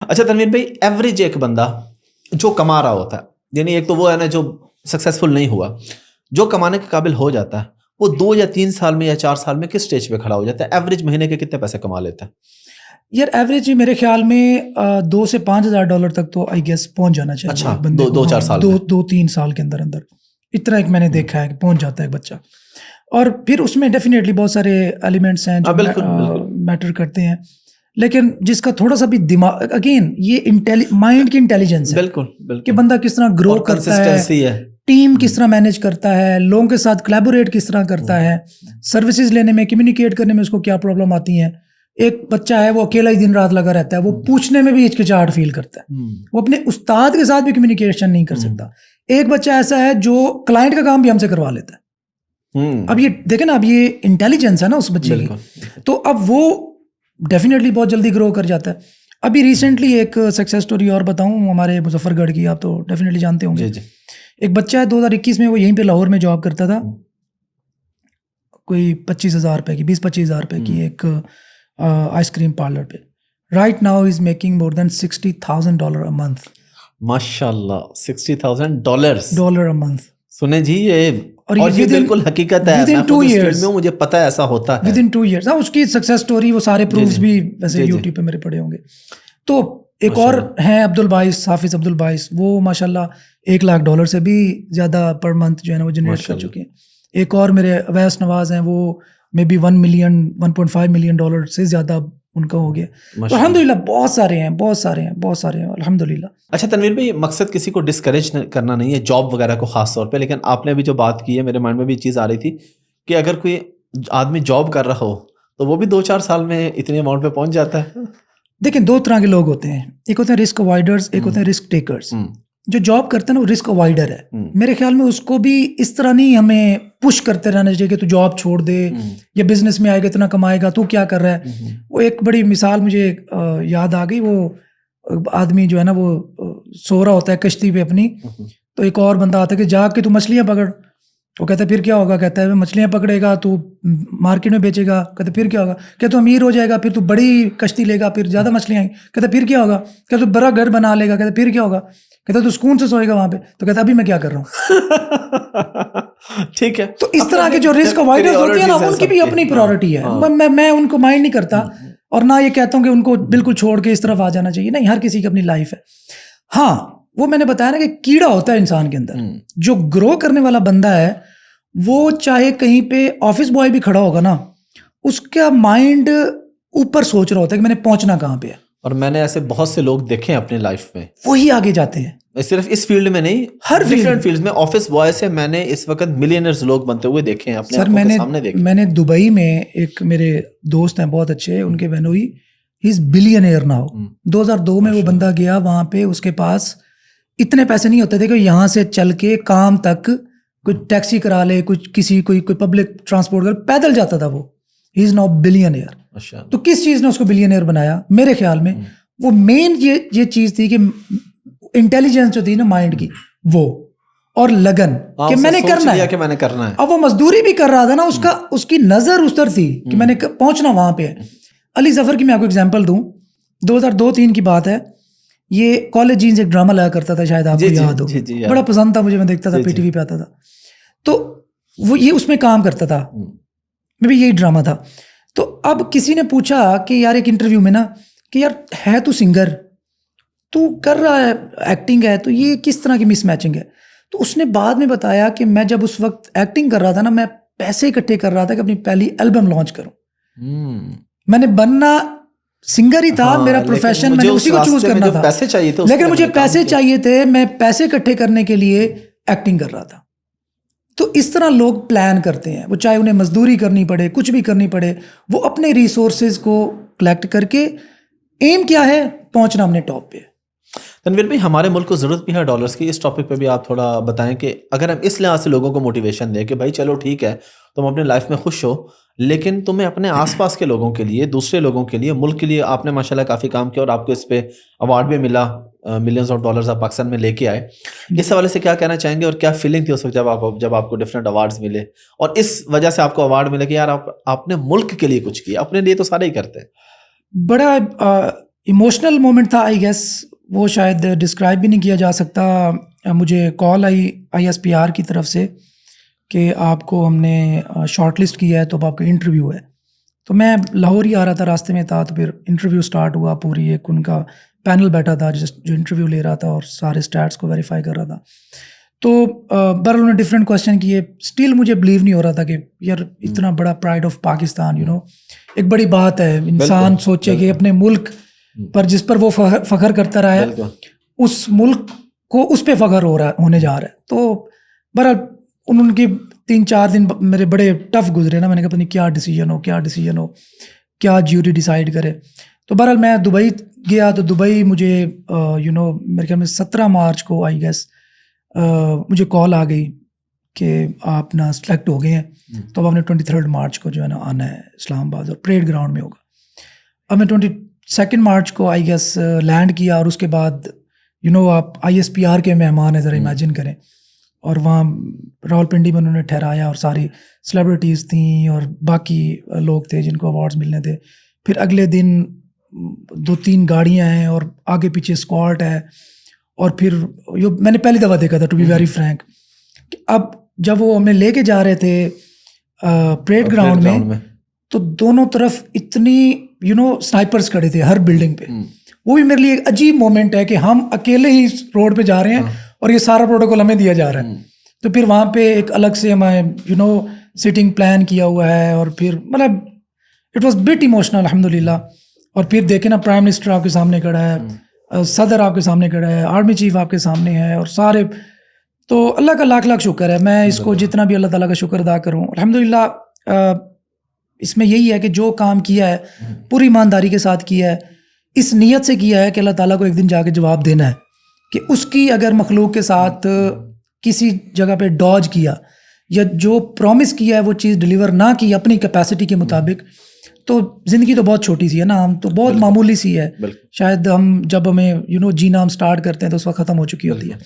अच्छा तनवीर भाई, एवरेज एक बंदा जो कमा रहा होता है, यानी एक तो वो है ना जो सक्सेसफुल नहीं हुआ, जो कमाने के काबिल हो जाता है, वो 2 या 3 साल में या 4 साल में किस स्टेज पे खड़ा हो जाता है? एवरेज महीने के कितने पैसे कमा लेता है? यार एवरेज मेरे ख्याल में $2,000 से $5,000 तक तो आई गेस पहुंच जाना चाहिए। अच्छा, एक बंदे को, 2-4 साल में? 2-3 साल के अंदर अंदर इतना एक मैंने देखा है कि पहुंच जाता है एक बच्चा। और फिर उसमें डेफिनेटली बहुत सारे एलिमेंट्स हैं जो बिल्कुल। मैटर करते हैं, लेकिन जिसका थोड़ा सा भी दिमाग, अगेन ये माइंड की इंटेलिजेंस है बिल्कुल कि बंदा किस तरह ग्रो करता है, टीम किस तरह मैनेज करता है, लोगों के साथ कोलैबोरेट किस तरह करता है, सर्विसेज लेने में, कम्युनिकेट करने में उसको क्या प्रॉब्लम आती है। एक बच्चा है वो अकेला ही दिन रात लगा रहता है, वो पूछने में भी हिचकिचाहट फील करता है, वो अपने उस्ताद के साथ भी कम्युनिकेशन नहीं कर सकता। एक बच्चा ऐसा है जो क्लाइंट का काम भी हमसे करवा लेता है। अब ये देखे ना, अब ये इंटेलिजेंस है ना उस बच्चे की, तो अब वो डेफिनेटली बहुत जल्दी ग्रो कर जाता है। अभी रिसेंटली एक सक्सेस स्टोरी और बताऊं हमारे मुजफ्फरगढ़ की, आप तो डेफिनेटली जानते होंगे। जी। एक बच्चा है 2021 में, वो यहीं पे लाहौर में जॉब करता था, कोई 25,000 रुपए की, 20-25,000 रुपए की एक आइसक्रीम पार्लर पे। Right now is making more than $60,000 a month. माशाल्लाह, $60,000 अ मंथ। सुने जी, और ये बिल्कुल हकीकत है। विदिन 2 years में मुझे पता है ऐसा होता है। Within 2 years। हाँ, उसकी सक्सेस स्टोरी, वो सारे प्रूफ्स भी वैसे यूट्यूब पे मेरे पड़े होंगे। तो एक और हैं अब्दुल बाइस, हाफिज अब्दुल बाइस, वो माशाल्लाह $1,00,000 से भी ज़्यादा पर मंथ जो है ना वो जनरेट कर चुके हैं। एक और मेरे अवैस नवाज हैं, वो मे बी $1.5 मिलियन से ज़्यादा उनका हो गया। तो अल्हम्दुलिल्लाह बहुत सारे हैं अल्हम्दुलिल्लाह। अच्छा तनवीर भाई, मकसद किसी को डिस्करेज करना नहीं है, जॉब वगैरह को खास तौर पे, लेकिन आपने भी जो बात की है, मेरे माइंड में भी चीज़ आ रही थी कि अगर कोई आदमी जॉब कर रहा हो तो वो भी 2-4 साल में इतनी अमाउंट पे पहुंच जाता है। देखिए, 2 तरह के लोग होते हैं, एक होते हैं रिस्क अवॉइडर्स, एक होते हैं रिस्क टेकर्स। जो जॉब करते हैं ना वो रिस्क अवॉइडर है। मेरे ख्याल में उसको भी इस तरह नहीं हमें पुश करते रहना चाहिए कि तू जॉब छोड़ दे, या बिजनेस में आएगा इतना कमाएगा, तू क्या कर रहा है। वो एक बड़ी मिसाल मुझे याद आ गई। वो आदमी जो है ना वो सो रहा होता है कश्ती पे अपनी, तो एक और बंदा आता है कि जाग के तू मछलियां पकड़। वो कहता है फिर क्या होगा? कहता है मछलियां पकड़ेगा, तू मार्केट में बेचेगा। कहते फिर क्या होगा? कहता तू अमीर हो जाएगा, फिर तू बड़ी कश्ती लेगा, फिर ज़्यादा मछलियाँ आएंगी। कहता फिर क्या होगा? कहता तू बड़ा घर बना लेगा। कहता फिर क्या होगा? कहता तू सुकून से सोएगा वहाँ पे। तो कहता अभी मैं क्या कर रहा हूँ। ठीक है। तो इस तरह के जो रिस्क अवॉइडर्स होते हैं ना, उनकी भी अपनी प्रायोरिटी है। मैं उनको माइंड नहीं करता, और ना ये कहता हूँ कि उनको बिल्कुल छोड़ के इस तरफ आ जाना चाहिए। नहीं, हर किसी की अपनी लाइफ है। हाँ, वो मैंने बताया ना कि कीड़ा होता है इंसान के अंदर। जो ग्रो करने वाला बंदा है, वो चाहे कहीं पे ऑफिस बॉय भी खड़ा होगा ना, उसका माइंड ऊपर सोच रहा होता है कि मैंने पहुंचना कहाँ पे है। और मैंने ऐसे बहुत से लोग देखे हैं अपनी लाइफ में, वही आगे जाते हैं। सिर्फ इस फील्ड में नहीं, हर डिफरेंट फील्ड्स में। ऑफिज बॉय से मैंने इस वक्त मिलियनियर्स लोग बनते हुए देखे हैं अपने आंखों के सामने देखे। मैंने दुबई में एक मेरे दोस्त हैं बहुत अच्छे, उनके Benoy, he is billionaire now. 2002 में वो बंदा गया वहां पे, उसके पास इतने पैसे नहीं होते थे कि यहाँ से चल के काम तक कोई टैक्सी करा ले, कोई पब्लिक ट्रांसपोर्ट कर, पैदल जाता था वो। He is now billionaire. अच्छा। तो किस चीज ने उसको बिलियनियर बनाया? मेरे ख्याल में वो मेन ये चीज थी कि इंटेलिजेंस जो थी ना माइंड की, वो, और लगन कि मैंने करना है। अब वो मजदूरी भी कर रहा था ना, उसकी नजर उस तरफ थी कि मैंने पहुंचना वहां पे है। अली जफर की मैं आपको एग्जांपल दूं, 2002-03 की बात है। ये कॉलेज जीन्स एक ड्रामा लगा करता था, शायद आपको याद हो। बड़ा पसंद था मुझे, मैं देखता था, पीटीवी पे आता था। तो वो ये उसमें काम करता था, मे भी यही ड्रामा था। तो अब किसी ने पूछा कि यार एक इंटरव्यू में ना कि यार है तू सिंगर, तू कर रहा है एक्टिंग है, तो ये किस तरह की मिसमैचिंग है? तो उसने बाद में बताया कि मैं जब उस वक्त एक्टिंग कर रहा था ना, मैं पैसे इकट्ठे कर रहा था कि अपनी पहली एल्बम लॉन्च करूं। मैंने बनना सिंगर ही था। हाँ, मेरा प्रोफेशन, मैंने उसी को चूज करना था। पैसे चाहिए थे, लेकिन मुझे पैसे चाहिए थे, मैं पैसे इकट्ठे करने के लिए एक्टिंग कर रहा था। तो इस तरह लोग प्लान करते हैं, वो चाहे उन्हें मजदूरी करनी पड़े, कुछ भी करनी पड़े, वो अपने रिसोर्सेज को कलेक्ट करके, एम क्या है? पहुंचना अपने टॉप पे। तनवीर भाई, हमारे मुल्क को ज़रूरत भी है डॉलर्स की। इस टॉपिक पे भी आप थोड़ा बताएं कि अगर हम इस लिहाज से लोगों को मोटिवेशन दें कि भाई चलो ठीक है, तुम अपने लाइफ में खुश हो, लेकिन तुम्हें अपने आसपास के लोगों के लिए, दूसरे लोगों के लिए, मुल्क के लिए आपने माशाल्लाह काफ़ी काम किया और आपको इस पे अवार्ड भी मिला, मिलियंस ऑफ डॉलर्स आप पाकिस्तान में लेके आए। इस हवाले से क्या कहना चाहेंगे और क्या फीलिंग थी उस वक्त जब आपको डिफरेंट अवार्ड्स मिले, और इस वजह से आपको अवार्ड मिले कि यार आपने मुल्क के लिए कुछ किया? अपने लिए तो सारे ही करते हैं। बड़ा इमोशनल मोमेंट था आई गेस, वो शायद डिस्क्राइब भी नहीं किया जा सकता। मुझे कॉल आई ISPR की तरफ से कि आपको हमने शॉर्ट लिस्ट किया है, तो अब आपका इंटरव्यू है। तो मैं लाहौर ही आ रहा था, रास्ते में था, तो फिर इंटरव्यू स्टार्ट हुआ। पूरी एक उनका पैनल बैठा था जो इंटरव्यू ले रहा था और सारे स्टैट्स को वेरीफाई कर रहा था। तो बहरहाल उन्होंने डिफरेंट क्वेश्चन किए। स्टिल मुझे बिलीव नहीं हो रहा था कि यार इतना बड़ा pride of Pakistan, you know, एक बड़ी बात है। इंसान सोचे कि अपने मुल्क पर जिस पर वो फ़ख्र करता रहा है, उस मुल्क को उस पर फ़ख्र होने जा रहा है। तो बहरहाल उनके 3-4 दिन मेरे बड़े टफ गुजरे ना। मैंने कहा पता नहीं क्या डिसीजन हो, क्या ज्यूरी डिसाइड करे। तो बहरहाल मैं दुबई गया। तो दुबई मुझे मेरे ख्याल में 17 मार्च को आई गेस मुझे कॉल आ गई कि आप ना सेलेक्ट हो गए हैं, तो अब आपने 23 मार्च को जो है ना आना है इस्लामाबाद, और परेड ग्राउंड में होगा। अब मैं 22 मार्च को आई गेस लैंड किया, और उसके बाद आप ISPR के मेहमान हैं, ज़रा इमेजिन करें। और वहाँ रावलपिंडी में उन्होंने ठहराया, और सारी सेलिब्रिटीज़ थी और बाकी लोग थे जिनको अवार्ड्स मिलने थे। फिर अगले दिन 2-3 गाड़ियाँ हैं और आगे पीछे स्क्वाड है। और फिर यो मैंने पहली दफ़ा देखा था, टू बी वेरी फ्रैंक। अब जब वो हमें लेके जा रहे थे परेड ग्राउंड में, तो दोनों तरफ इतनी स्नाइपर्स खड़े थे हर बिल्डिंग पे। वो भी मेरे लिए एक अजीब मोमेंट है कि हम अकेले ही रोड पे जा रहे हैं और ये सारा प्रोटोकॉल हमें दिया जा रहा है। तो फिर वहाँ पे एक अलग से हमें सिटिंग प्लान किया हुआ है, और फिर मतलब इट वाज बिट इमोशनल अल्हम्दुलिल्लाह। और फिर देखे ना, प्राइम मिनिस्टर आपके सामने खड़ा है, सदर आपके सामने खड़ा है, आर्मी चीफ आपके सामने है, और सारे। तो अल्लाह का लाख लाख शुक्र है। मैं इसको जितना भी अल्लाह ताला का शुक्र अदा करूँ अल्हम्दुलिल्लाह। इसमें यही है कि जो काम किया है पूरी ईमानदारी के साथ किया है, इस नीयत से किया है कि अल्लाह ताला को एक दिन जाके जवाब देना है, कि उसकी अगर मखलूक के साथ किसी जगह पे डॉज किया या जो प्रॉमिस किया है वो चीज़ डिलीवर ना की अपनी कैपेसिटी के मुताबिक, तो ज़िंदगी तो बहुत छोटी सी है ना, हम तो बहुत मामूली सी है। शायद हम जब हमें जीना हम स्टार्ट करते हैं तो उस वक्त ख़त्म हो चुकी होती है।